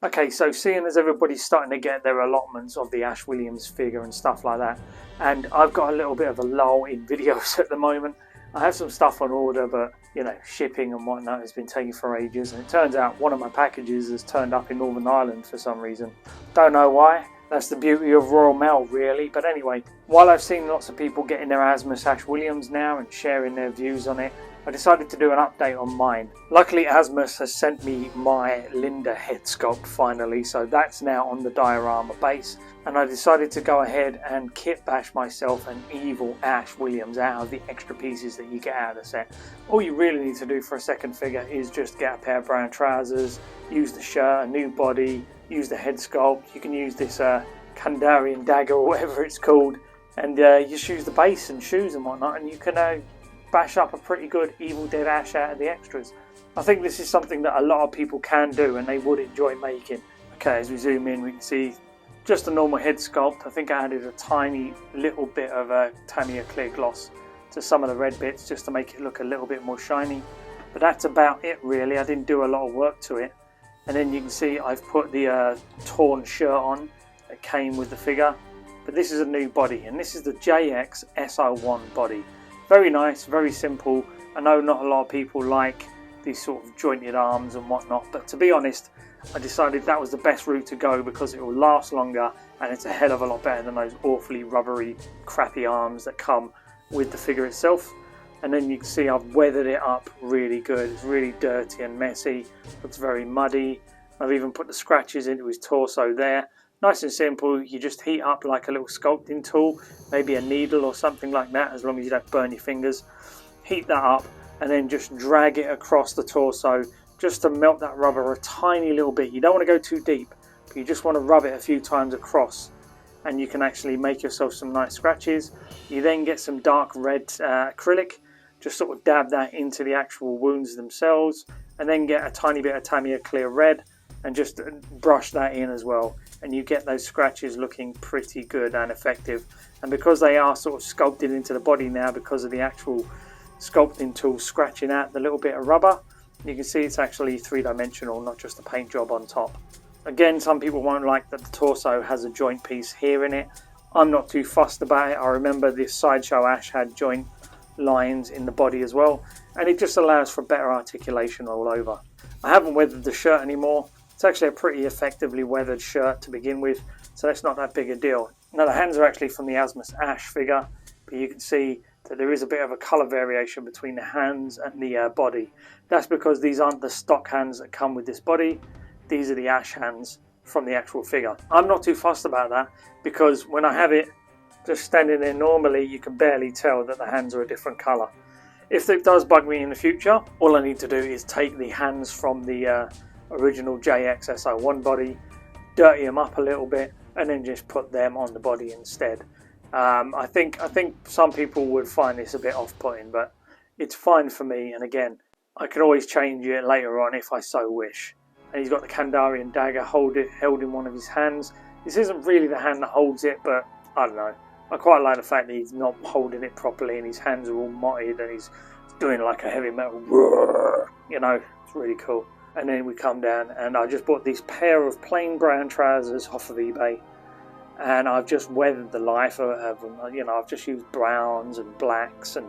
Okay, so seeing as everybody's starting to get their allotments of the Ash Williams figure and stuff like that, and I've got a little bit of a lull in videos at the moment. I have some stuff on order, but you know, shipping and whatnot has been taking for ages, and it turns out one of my packages has turned up in Northern Ireland for some reason. Don't know why. That's the beauty of Royal Mail, really. But anyway, while I've seen lots of people getting their Asmus Ash Williams now and sharing their views on it, I decided to do an update on mine. Luckily, Asmus has sent me my Linda head sculpt finally, so that's now on the Diorama base. And I decided to go ahead and kit bash myself an evil Ash Williams out of the extra pieces that you get out of the set. All you really need to do for a second figure is just get a pair of brown trousers, use the shirt, a new body, use the head sculpt. You can use this Kandarian dagger or whatever it's called, and you just use the base and shoes and whatnot, and you can bash up a pretty good Evil Dead Ash out of the extras. I think this is something that a lot of people can do and they would enjoy making. Okay, as we zoom in we can see just a normal head sculpt. I think I added a tiny little bit of a Tamiya clear gloss to some of the red bits just to make it look a little bit more shiny. But that's about it really. I didn't do a lot of work to it. And then you can see I've put the torn shirt on that came with the figure. But this is a new body, and this is the JX SO1 body. Very nice, very simple. I know not a lot of people like these sort of jointed arms and whatnot, but to be honest, I decided that was the best route to go because it will last longer and it's a hell of a lot better than those awfully rubbery, crappy arms that come with the figure itself. And then you can see I've weathered it up really good. It's really dirty and messy, looks very muddy. I've even put the scratches into his torso there. Nice and simple. You just heat up like a little sculpting tool, maybe a needle or something like that, as long as you don't burn your fingers. Heat that up and then just drag it across the torso just to melt that rubber a tiny little bit. You don't want to go too deep, but you just want to rub it a few times across, and you can actually make yourself some nice scratches. You then get some dark red acrylic, just sort of dab that into the actual wounds themselves, and then get a tiny bit of Tamiya clear red and just brush that in as well, and you get those scratches looking pretty good and effective. And because they are sort of sculpted into the body now because of the actual sculpting tool scratching out the little bit of rubber, you can see it's actually three-dimensional, not just a paint job on top. Again, some people won't like that the torso has a joint piece here in it. I'm not too fussed about it. I remember this Sideshow Ash had joint lines in the body as well, and it just allows for better articulation all over. I haven't weathered the shirt anymore. It's actually a pretty effectively weathered shirt to begin with, so that's not that big a deal. Now the hands are actually from the Asmus Ash figure, but you can see that there is a bit of a colour variation between the hands and the body. That's because these aren't the stock hands that come with this body. These are the Ash hands from the actual figure. I'm not too fussed about that because when I have it just standing there normally, you can barely tell that the hands are a different colour. If it does bug me in the future, all I need to do is take the hands from the original JXSO1 body, dirty them up a little bit, and then just put them on the body instead. I think some people would find this a bit off-putting, but it's fine for me. And again, I can always change it later on if I so wish. And he's got the Kandarian dagger held in one of his hands. This isn't really the hand that holds it, but I don't know. I quite like the fact that he's not holding it properly and his hands are all motted and he's doing like a heavy metal, you know, it's really cool. And then we come down and I just bought these pair of plain brown trousers off of eBay, and I've just weathered the life of them. You know, I've just used browns and blacks and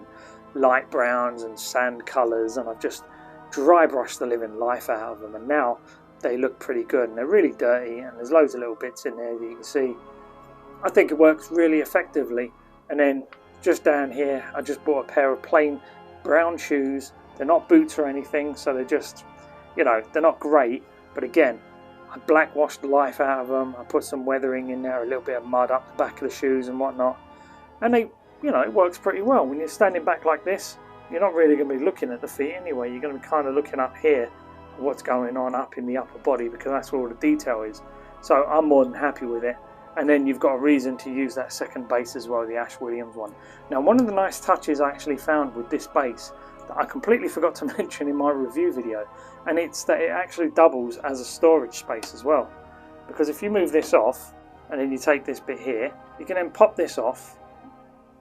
light browns and sand colours, and I've just dry brushed the living life out of them, and now they look pretty good. And they're really dirty and there's loads of little bits in there that you can see. I think it works really effectively. And then just down here I just bought a pair of plain brown shoes. They're not boots or anything, so they're just, you know, they're not great, but again, I black washed the life out of them. I put some weathering in there, a little bit of mud up the back of the shoes and whatnot, and they, you know, it works pretty well. When you're standing back like this, you're not really going to be looking at the feet anyway. You're going to be kind of looking up here at what's going on up in the upper body, because that's where all the detail is. So I'm more than happy with it. And then you've got a reason to use that second base as well, the Ash Williams one. Now, one of the nice touches I actually found with this base that I completely forgot to mention in my review video, and it's that it actually doubles as a storage space as well. Because if you move this off and then you take this bit here, you can then pop this off,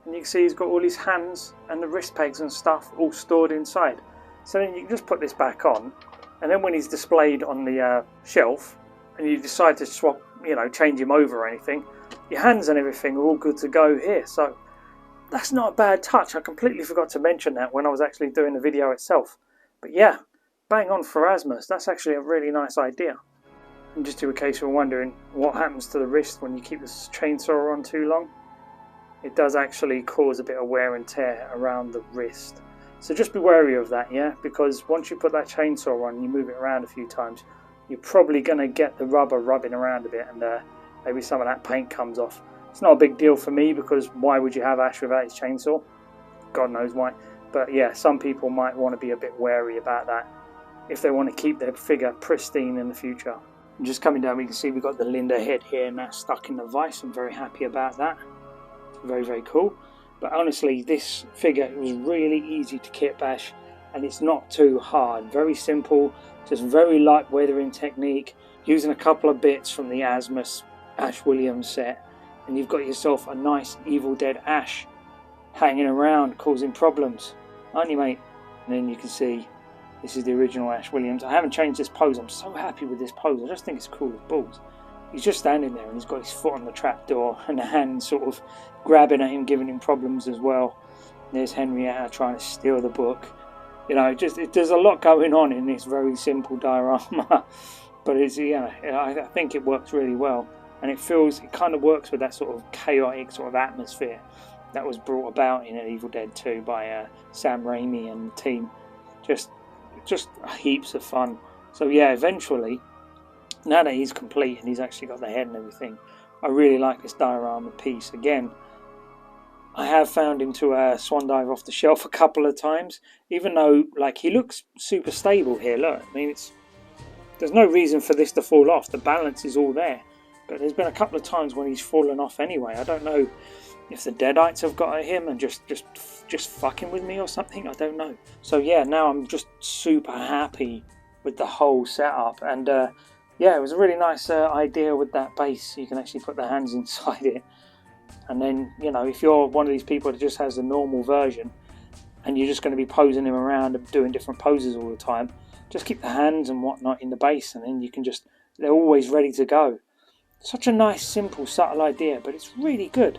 and you can see he's got all his hands and the wrist pegs and stuff all stored inside. So then you can just put this back on, and then when he's displayed on the shelf and you decide to swap, change him over or anything, your hands and everything are all good to go here. So that's not a bad touch. I completely forgot to mention that when I was actually doing the video itself. But yeah, bang on for Asmus. That's actually a really nice idea. And just in case you're wondering what happens to the wrist when you keep this chainsaw on too long, it does actually cause a bit of wear and tear around the wrist. So just be wary of that, yeah? Because once you put that chainsaw on and you move it around a few times, you're probably going to get the rubber rubbing around a bit, and maybe some of that paint comes off. It's not a big deal for me, because why would you have Ash without his chainsaw? God knows why. But yeah, some people might want to be a bit wary about that if they want to keep their figure pristine in the future. And just coming down, we can see we've got the Linda head here now stuck in the vise. I'm very happy about that. It's very, very cool. But honestly, this figure was really easy to kit bash, and it's not too hard. Very simple, just very light weathering technique, using a couple of bits from the Asmus Ash Williams set, and you've got yourself a nice Evil Dead Ash hanging around causing problems, aren't you, mate? And then you can see this is the original Ash Williams. I haven't changed this pose. I'm so happy with this pose. I just think it's cool as balls. He's just standing there and he's got his foot on the trapdoor and the hand sort of grabbing at him, giving him problems as well. There's Henrietta trying to steal the book. There's a lot going on in this very simple diorama. But I think it works really well. And it kind of works with that sort of chaotic sort of atmosphere that was brought about in Evil Dead 2 by Sam Raimi and the team. Just heaps of fun. So yeah, eventually, now that he's complete and he's actually got the head and everything, I really like this diorama piece. Again, I have found him to swan dive off the shelf a couple of times, even though he looks super stable here. Look, I mean, there's no reason for this to fall off. The balance is all there. But there's been a couple of times when he's fallen off anyway. I don't know if the Deadites have got at him and just fucking with me or something. I don't know. So yeah, now I'm just super happy with the whole setup. And yeah, it was a really nice idea with that base. You can actually put the hands inside it. And then, if you're one of these people that just has the normal version and you're just going to be posing him around and doing different poses all the time, just keep the hands and whatnot in the base, and then they're always ready to go. Such a nice, simple, subtle idea, but it's really good.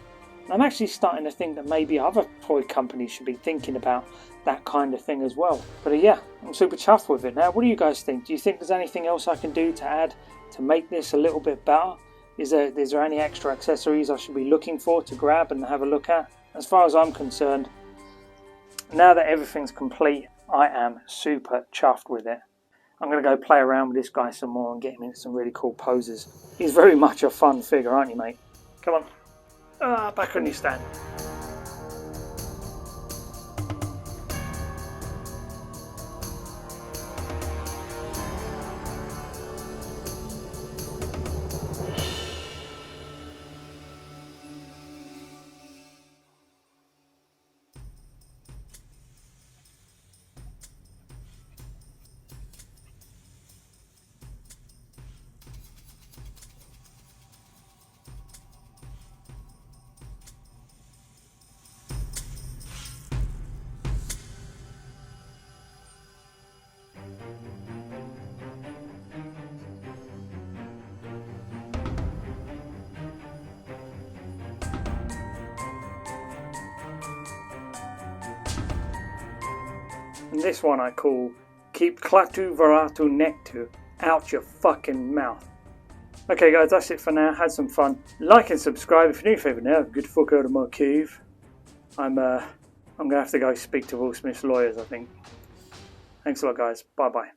I'm actually starting to think that maybe other toy companies should be thinking about that kind of thing as well. But yeah, I'm super chuffed with it now. What do you guys think? Do you think there's anything else I can do to add to make this a little bit better? Is there any extra accessories I should be looking for to grab and have a look at? As far as I'm concerned, now that everything's complete, I am super chuffed with it. I'm going to go play around with this guy some more and get him into some really cool poses. He's very much a fun figure, aren't you, mate? Come on. Back on your stand. And this one I call Keep Klatu Varatu Nektu Out Your Fucking Mouth. Okay guys, that's it for now. Had some fun. Like and subscribe if you're new favourite now. Get the fuck out of my cave. I'm going to have to go speak to Will Smith's lawyers, I think. Thanks a lot guys. Bye bye.